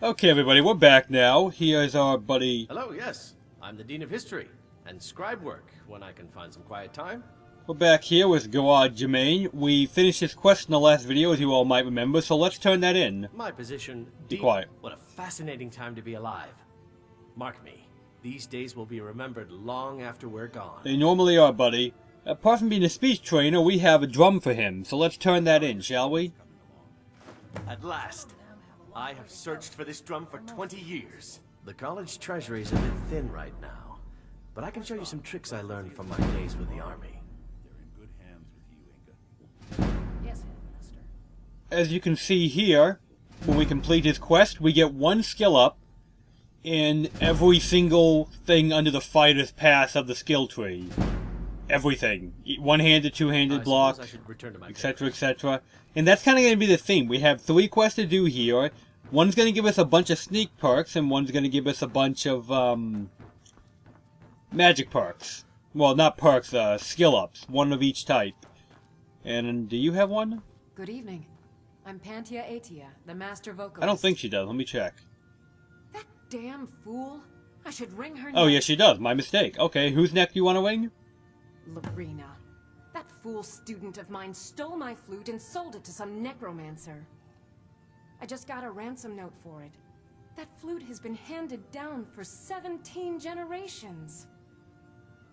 Okay, everybody, we're back now. Here's our buddy. Hello, yes. I'm the Dean of History and scribe work when I can find some quiet time. We're back here with Germain. We finished his quest in the last video, as you all might remember, so let's turn that in. My position. Be quiet. What a fascinating time to be alive. Mark me. These days will be remembered long after we're gone. They normally are, buddy. Apart from being a speech trainer, we have a drum for him, so let's turn that in, shall we? At last. I have searched for this drum for 20 years. The college treasury is a bit thin right now, but I can show you some tricks I learned from my days with the army. They're in good hands with you, Inga. Yes, Headmaster. As you can see here, when we complete his quest, we get one skill up in every single thing under the fighter's pass of the skill tree. Everything. One-handed, two-handed block, etc., etc. And that's kind of going to be the theme. We have 3 quests to do here. One's going to give us a bunch of sneak perks, and one's going to give us a bunch of magic perks. Well, not perks, skill ups. One of each type. And do you have one? Good evening. I'm Pantia Atia, the master vocalist. I don't think she does. Let me check. That damn fool. I should ring her neck. Oh, yes, she does. My mistake. Okay, whose neck do you want to ring? Lorena. That fool student of mine stole my flute and sold it to some necromancer. I just got a ransom note for it. That flute has been handed down for 17 generations.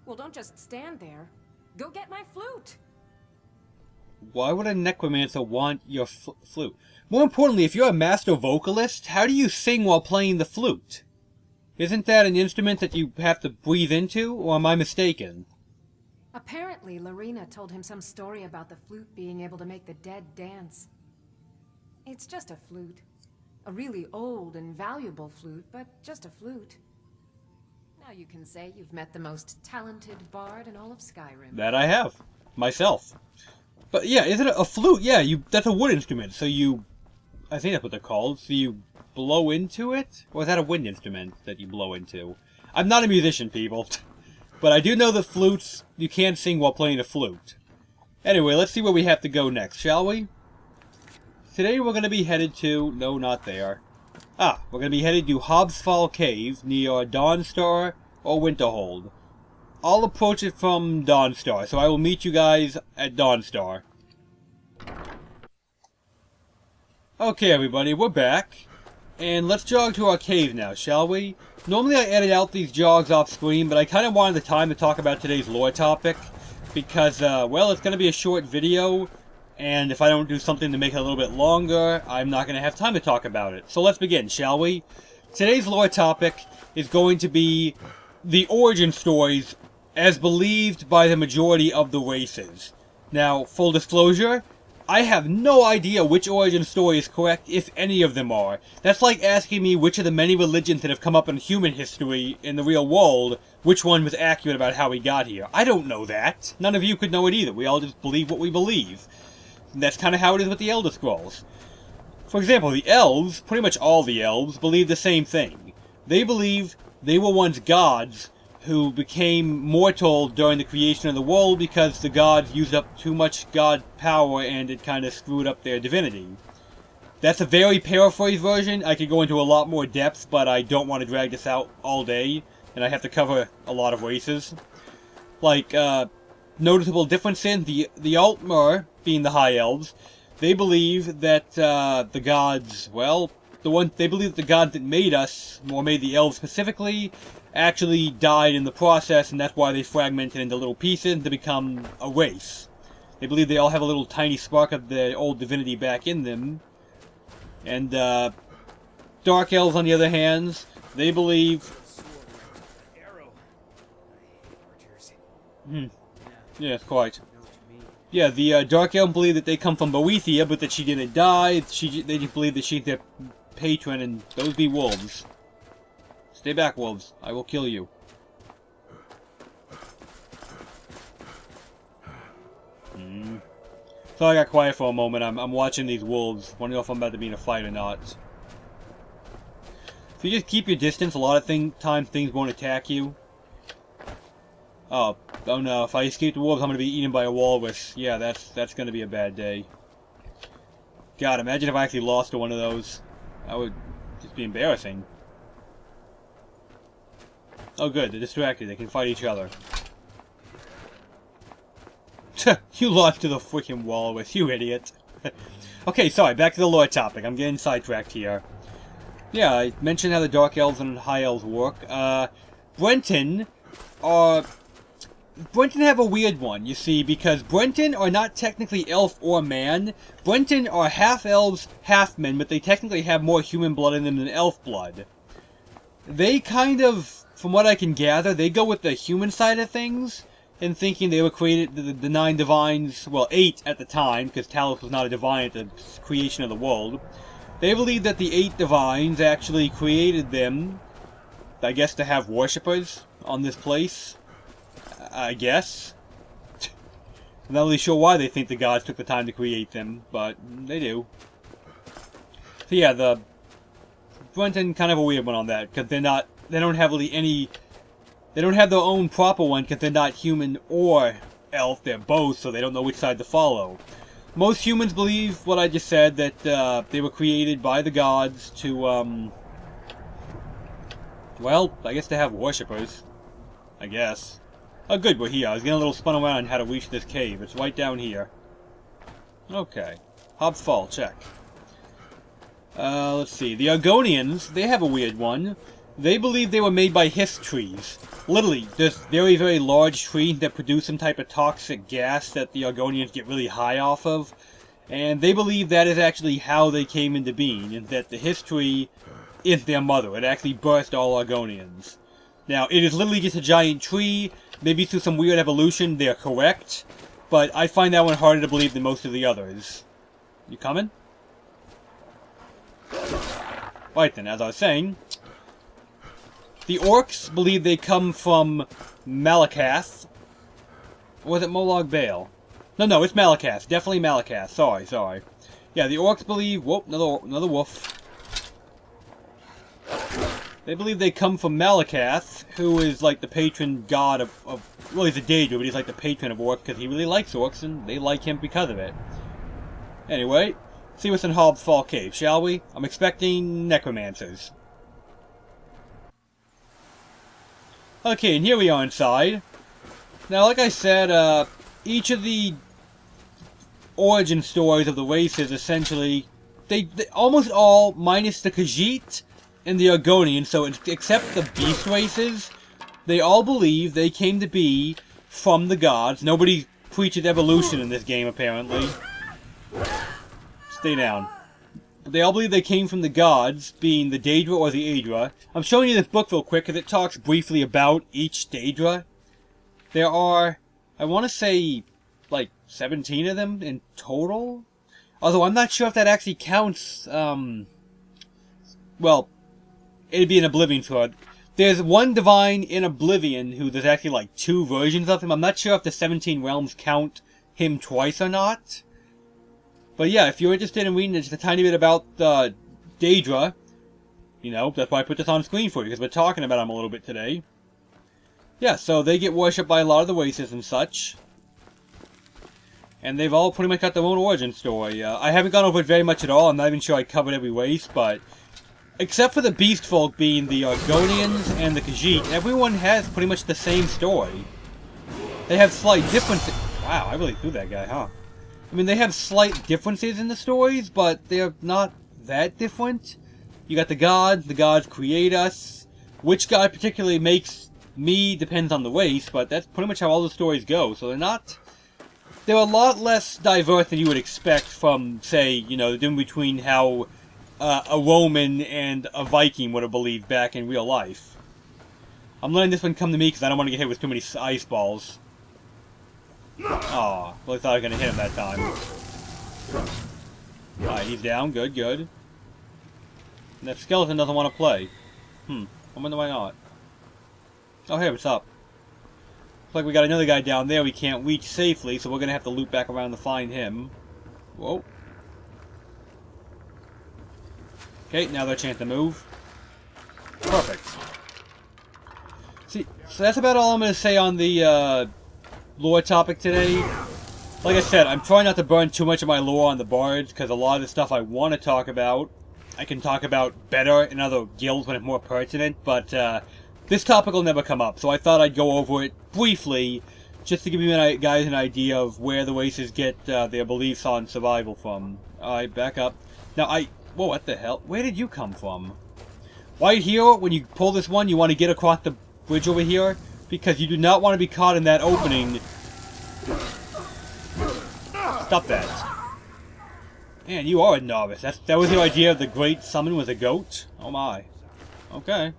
Well, don't just stand there. Go get my flute. Why would a necromancer want your flute? More importantly, if you're a master vocalist, how do you sing while playing the flute? Isn't that an instrument that you have to breathe into, or am I mistaken? Apparently, Lorena told him some story about the flute being able to make the dead dance. It's just a flute. A really old and valuable flute, but just a flute. Now you can say you've met the most talented bard in all of Skyrim. That I have. Myself. But yeah, isn't it a flute? Yeah, that's a wood instrument, so you... I think that's what they're called. So you blow into it? Or is that a wind instrument that you blow into? I'm not a musician, people. But I do know that flutes, you can't sing while playing a flute. Anyway, let's see where we have to go next, shall we? Today we're going to be headed to... No, not there. We're going to be headed to Hobsfall Cave near Dawnstar or Winterhold. I'll approach it from Dawnstar, so I will meet you guys at Dawnstar. Okay, everybody, we're back. And let's jog to our cave now, shall we? Normally I edit out these jogs off screen, but I kind of wanted the time to talk about today's lore topic. Because, well, it's going to be a short video, and if I don't do something to make it a little bit longer, I'm not going to have time to talk about it. So let's begin, shall we? Today's lore topic is going to be the origin stories as believed by the majority of the races. Now, full disclosure, I have no idea which origin story is correct, if any of them are. That's like asking me which of the many religions that have come up in human history in the real world, which one was accurate about how we got here. I don't know that. None of you could know it either. We all just believe what we believe. And that's kind of how it is with the Elder Scrolls. For example, the elves, pretty much all the elves, believe the same thing. They believe they were once gods who became mortal during the creation of the world because the gods used up too much god power and it kind of screwed up their divinity. That's a very paraphrased version. I could go into a lot more depth, but I don't want to drag this out all day, and I have to cover a lot of races. Like, noticeable differences, the Altmer, being the High Elves, they believe that the gods, well, they believe that the gods that made us, or made the elves specifically, actually died in the process, and that's why they fragmented into little pieces to become a race. They believe they all have a little tiny spark of the old divinity back in them. And Dark Elves, on the other hand, they believe... Yeah, quite. Yeah, the Dark Elves believe that they come from Boethia, but that she didn't die. They just believe that she's their patron, and those be wolves. Stay back, wolves. I will kill you. So I got quiet for a moment. I'm watching these wolves. Wondering if I'm about to be in a fight or not. If you just keep your distance, a lot of times things won't attack you. Oh no, if I escape the wolves, I'm going to be eaten by a walrus. Yeah, that's going to be a bad day. God, imagine if I actually lost to one of those. Just be embarrassing. Oh good, they're distracted. They can fight each other. You launched to the freaking wall with you, idiot. Okay, sorry, back to the lore topic. I'm getting sidetracked here. Yeah, I mentioned how the Dark Elves and High Elves work. Brenton have a weird one, you see, because Brenton are not technically elf or man. Brenton are half elves, half men, but they technically have more human blood in them than elf blood. They kind of, from what I can gather, they go with the human side of things, in thinking they were created, the 9 divines, well, 8 at the time, because Talos was not a divine at the creation of the world. They believe that the 8 divines actually created them, I guess, to have worshippers on this place. I guess. I'm not really sure why they think the gods took the time to create them, but they do. So yeah, the Brenton kind of a weird one on that, because they don't have really any, they don't have their own proper one, because they're not human or elf, they're both, so they don't know which side to follow. Most humans believe what I just said, that they were created by the gods to, well, I guess to have worshippers. I guess. Oh good, we're here. I was getting a little spun around on how to reach this cave. It's right down here. Okay. Hobbs Fall, check. Let's see. The Argonians, they have a weird one. They believe they were made by hist trees. Literally, this very, very large tree that produce some type of toxic gas that the Argonians get really high off of. And they believe that is actually how they came into being, and that the hist tree is their mother. It actually birthed all Argonians. Now, it is literally just a giant tree. Maybe through some weird evolution they're correct, but I find that one harder to believe than most of the others. You coming? Right then, as I was saying, the orcs believe they come from Malakath. Or was it Molag Bale? No, it's Malakath. Definitely Malakath. Sorry. Yeah, the orcs believe... Whoop, another wolf. They believe they come from Malakath, who is like the patron god of well, he's a Daedra, but he's like the patron of orcs because he really likes orcs, and they like him because of it. Anyway, see what's in Hobbs Fall Cave, shall we? I'm expecting necromancers. Okay, and here we are inside. Now, like I said, each of the origin stories of the races, essentially, they almost all, minus the Khajiit and the Argonians, so except the beast races, they all believe they came to be from the gods. Nobody preaches evolution in this game, apparently. Stay down. But they all believe they came from the gods, being the Daedra or the Aedra. I'm showing you this book real quick, because it talks briefly about each Daedra. There are, I want to say, like, 17 of them in total? Although I'm not sure if that actually counts, well, it'd be an Oblivion Sword. There's one divine in Oblivion who there's actually like 2 versions of him. I'm not sure if the 17 realms count him twice or not. But yeah, if you're interested in reading just a tiny bit about Daedra, you know, that's why I put this on screen for you, because we're talking about him a little bit today. Yeah, so they get worshipped by a lot of the races and such. And they've all pretty much got their own origin story. I haven't gone over it very much at all. I'm not even sure I covered every race, but except for the beast folk being the Argonians and the Khajiit, everyone has pretty much the same story. They have slight differences. Wow, I really threw that guy, huh? I mean, they have slight differences in the stories, but they're not that different. You got the gods create us. Which god particularly makes me depends on the race, but that's pretty much how all the stories go. So they're a lot less diverse than you would expect from, say, you know, the difference between how a Roman and a Viking would have believed back in real life. I'm letting this one come to me because I don't want to get hit with too many ice balls. Aw, well, I thought I was going to hit him that time. Alright, he's down. Good. And that skeleton doesn't want to play. I wonder why not. Oh, hey, what's up? Looks like we got another guy down there we can't reach safely, so we're going to have to loop back around to find him. Whoa. Okay, now their chance to move. Perfect. See, so that's about all I'm going to say on the lore topic today. Like I said, I'm trying not to burn too much of my lore on the Bards, because a lot of the stuff I want to talk about, I can talk about better in other guilds when it's more pertinent, but this topic will never come up, so I thought I'd go over it briefly, just to give you guys an idea of where the races get their beliefs on survival from. Alright, back up. Now, whoa, what the hell? Where did you come from? Right here, when you pull this one, you want to get across the bridge over here, because you do not want to be caught in that opening. Stop that. Man, you are a novice. That was your idea of the great summon with a goat? Oh my. Okay.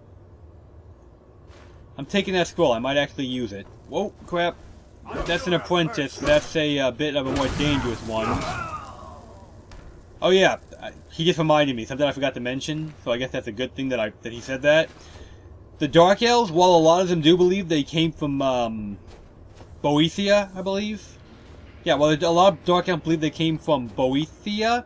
I'm taking that scroll. I might actually use it. Whoa, crap. That's an apprentice. That's a bit of a more dangerous one. Oh yeah, he just reminded me. Something I forgot to mention. So I guess that's a good thing that he said that. The Dark Elves, while a lot of them do believe they came from Boethia, I believe. Yeah, well, a lot of Dark Elves believe they came from Boethia.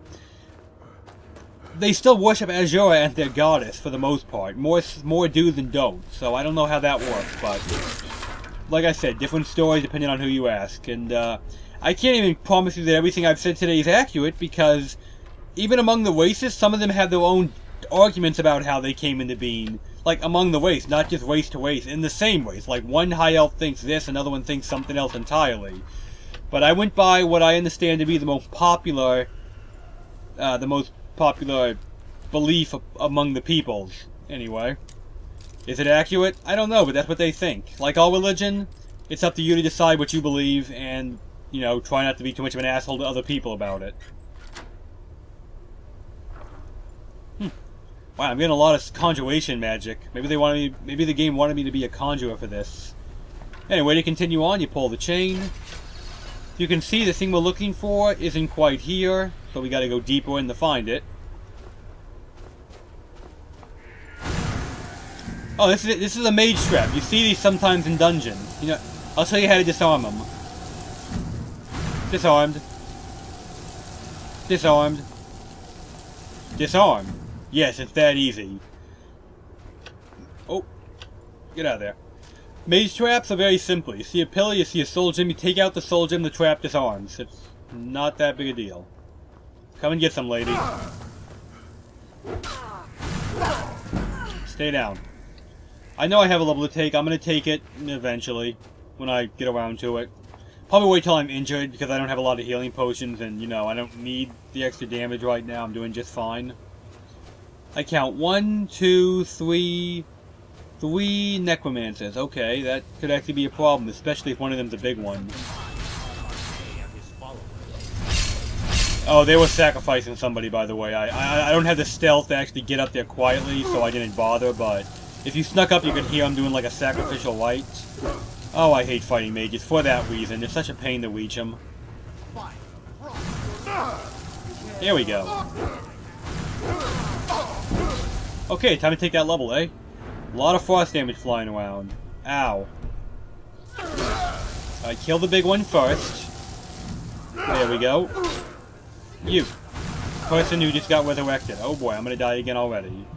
They still worship Azura as their goddess for the most part. More do than don't. So I don't know how that works, but like I said, different stories depending on who you ask. And I can't even promise you that everything I've said today is accurate, because even among the races, some of them have their own arguments about how they came into being. Like, among the race, not just race to race, in the same race. Like, one high elf thinks this, another one thinks something else entirely. But I went by what I understand to be the most popular belief among the peoples, anyway. Is it accurate? I don't know, but that's what they think. Like all religion, it's up to you to decide what you believe, and, you know, try not to be too much of an asshole to other people about it. Wow, I'm getting a lot of conjuration magic. Maybe the game wanted me to be a conjurer for this. Anyway, to continue on, you pull the chain. You can see the thing we're looking for isn't quite here, so we gotta go deeper in to find it. Oh, this is a mage trap. You see these sometimes in dungeons. You know, I'll show you how to disarm them. Disarmed. Disarmed. Disarmed. Yes, it's that easy. Oh, get out of there. Mage traps are very simple. You see a pillar, you see a soul gem, you take out the soul gem, the trap disarms. It's not that big a deal. Come and get some, lady. Stay down. I know I have a level to take. I'm going to take it eventually, when I get around to it. Probably wait till I'm injured, because I don't have a lot of healing potions, and, you know, I don't need the extra damage right now. I'm doing just fine. I count 1, 2, 3 necromancers. Okay, that could actually be a problem, especially if one of them's a big one. Oh, they were sacrificing somebody, by the way. I don't have the stealth to actually get up there quietly, so I didn't bother, but if you snuck up, you could hear them doing like a sacrificial rite. Oh, I hate fighting mages for that reason. It's such a pain to reach them. Here we go. Okay, time to take that level, eh? A lot of frost damage flying around. Ow. I kill the big one first. There we go. You. Person who just got resurrected. Oh boy, I'm gonna die again already.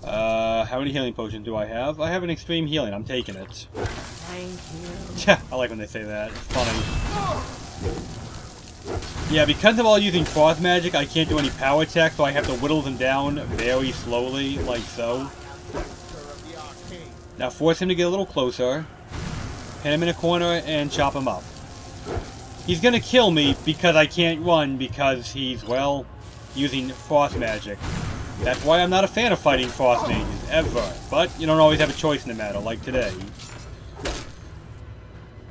How many healing potions do I have? I have an extreme healing. I'm taking it. Thank you. I like when they say that. It's funny. Yeah, because I'm all using frost magic, I can't do any power attacks, so I have to whittle them down very slowly, like so. Now force him to get a little closer. Pin him in a corner and chop him up. He's gonna kill me because I can't run because he's, well, using frost magic. That's why I'm not a fan of fighting frost mages, ever. But you don't always have a choice in the matter, like today.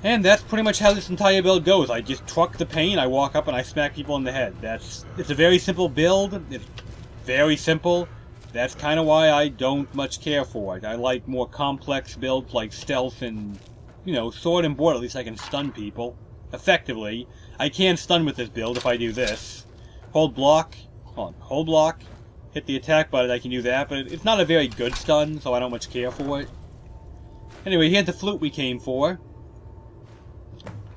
And that's pretty much how this entire build goes. I just truck the pain, I walk up and I smack people in the head. It's a very simple build. It's very simple. That's kind of why I don't much care for it. I like more complex builds like stealth and, you know, sword and board. At least I can stun people effectively. I can stun with this build if I do this. Hold block. Hold on. Hold block. Hit the attack button, I can do that, but it's not a very good stun, so I don't much care for it. Anyway, here's the flute we came for.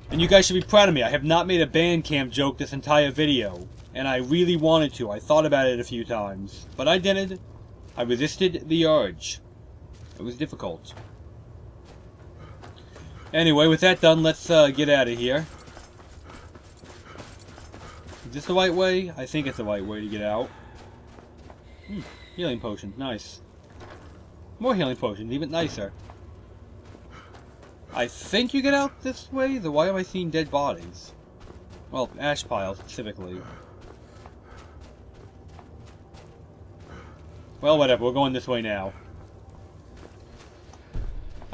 And you guys should be proud of me. I have not made a Bandcamp joke this entire video. And I really wanted to. I thought about it a few times. But I didn't. I resisted the urge. It was difficult. Anyway, with that done, let's get out of here. Is this the right way? I think it's the right way to get out. Healing potions, nice. More healing potions, even nicer. I think you get out this way, though why am I seeing dead bodies? Well, ash piles, specifically. Well, whatever, we're going this way now.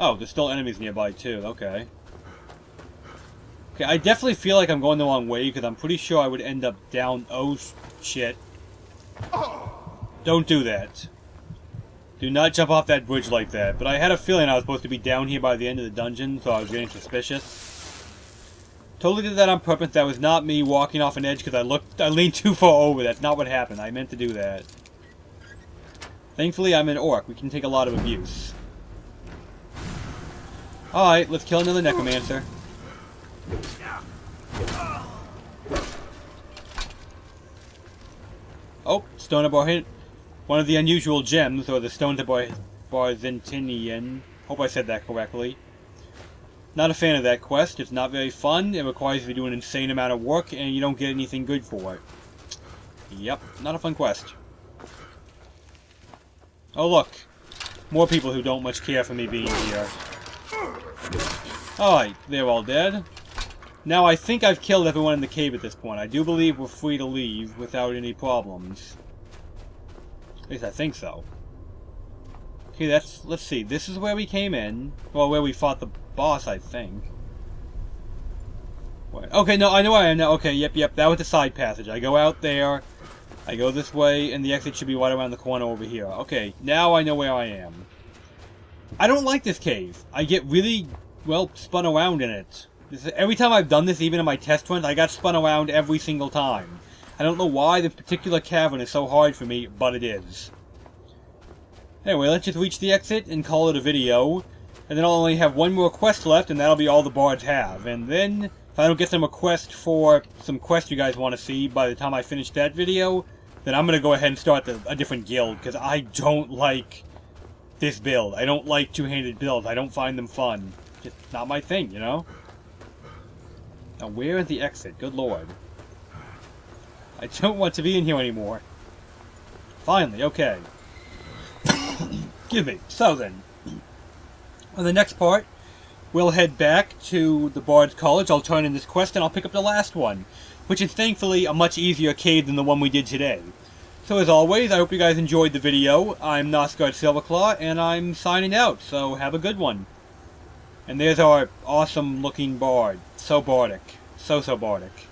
Oh, there's still enemies nearby, too, okay. Okay, I definitely feel like I'm going the wrong way, because I'm pretty sure I would end up down... Oh, shit. Don't do that. Do not jump off that bridge like that. But I had a feeling I was supposed to be down here by the end of the dungeon, so I was getting suspicious. Totally did that on purpose. That was not me walking off an edge because I leaned too far over. That's not what happened. I meant to do that. Thankfully, I'm an orc. We can take a lot of abuse. Alright, let's kill another necromancer. Oh, Stone of Barhint. One of the unusual gems, or the Stones of Barzintinian. Hope I said that correctly. Not a fan of that quest. It's not very fun. It requires you to do an insane amount of work, and you don't get anything good for it. Yep, not a fun quest. Oh look. More people who don't much care for me being here. Alright, they're all dead. Now I think I've killed everyone in the cave at this point. I do believe we're free to leave without any problems. At least I think so. Okay, let's see. This is where we came in. Well, where we fought the boss, I think. Wait. Okay, no, I know where I am now. Okay, yep. That was the side passage. I go out there. I go this way, and the exit should be right around the corner over here. Okay, now I know where I am. I don't like this cave. I get really, well, spun around in it. Every time I've done this, even in my test runs, I got spun around every single time. I don't know why this particular cavern is so hard for me, but it is. Anyway, let's just reach the exit and call it a video. And then I'll only have one more quest left, and that'll be all the bards have. And then, if I don't get some request for some quest you guys want to see by the time I finish that video, then I'm going to go ahead and start a different guild, because I don't like this build. I don't like two-handed builds. I don't find them fun. Just not my thing, you know? Now, where is the exit? Good lord. I don't want to be in here anymore. Finally, okay. Excuse me. So then, on the next part, we'll head back to the Bards College. I'll turn in this quest and I'll pick up the last one, which is thankfully a much easier cave than the one we did today. So as always, I hope you guys enjoyed the video. I'm Nosgard Silverclaw, and I'm signing out, so have a good one. And there's our awesome looking bard. So bardic. So bardic.